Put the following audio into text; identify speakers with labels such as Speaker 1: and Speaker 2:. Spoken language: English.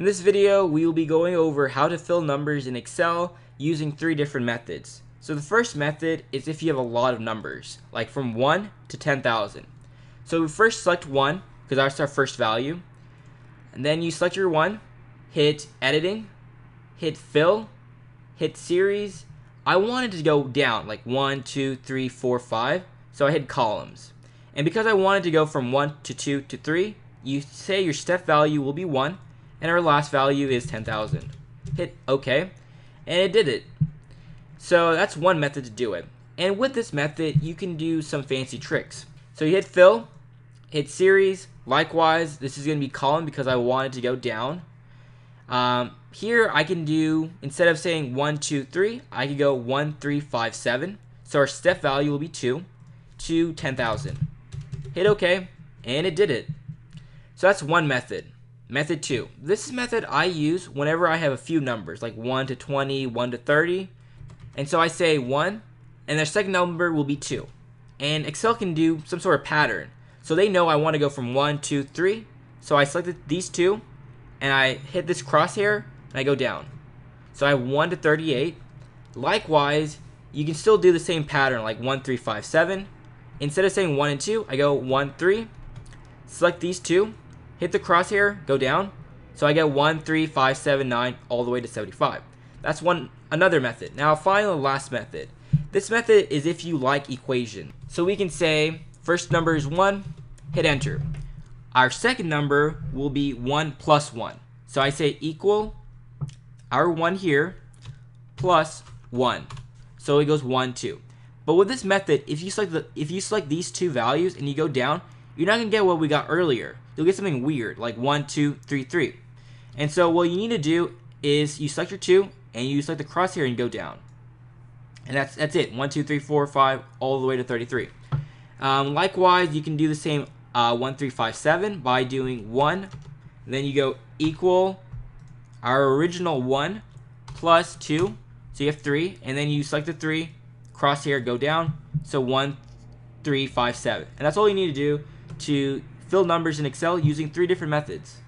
Speaker 1: In this video, we will be going over how to fill numbers in Excel using 3 different methods. So the first method is if you have a lot of numbers, like from 1 to 10,000. So we first select 1, because that's our first value. And then you select your 1, hit editing, hit fill, hit series. I wanted to go down, like 1, 2, 3, 4, 5. So I hit columns. And because I wanted to go from 1 to 2 to 3, you say your step value will be 1. And our last value is 10,000. Hit OK, and it did it. So that's one method to do it. And with this method, you can do some fancy tricks. So you hit fill, hit series. Likewise, this is going to be column because I wanted to go down. Here I can do, instead of saying 1, 2, 3, I could go 1, 3, 5, 7. So our step value will be 2 to 10,000. Hit OK, and it did it. So that's one method. Method 2. This method I use whenever I have a few numbers, like 1 to 20, 1 to 30. And so I say 1, and their second number will be 2. And Excel can do some sort of pattern. So they know I want to go from 1, 2, 3. So I selected these two, and I hit this crosshair, and I go down. So I have 1 to 38. Likewise, you can still do the same pattern, like 1, 3, 5, 7. Instead of saying 1 and 2, I go 1, 3. Select these two. Hit the crosshair, go down. So I get 1, 3, 5, 7, 9, all the way to 75. That's another method. Now finally, last method. This method is if you like equation. So we can say first number is 1, hit enter. Our second number will be 1 plus 1. So I say equal our 1 here plus 1. So it goes 1, 2. But with this method, if you select these two values and you go down, you're not going to get what we got earlier. You'll get something weird, like 1, 2, 3, 3. And so what you need to do is you select your 2, and you select the crosshair and go down. And that's it. 1, 2, 3, 4, 5, all the way to 33. Likewise, you can do the same 1, 3, 5, 7 by doing 1. Then you go equal our original 1 plus 2. So you have 3. And then you select the 3, crosshair, go down. So 1, 3, 5, 7. And that's all you need to do to fill numbers in Excel using 3 different methods.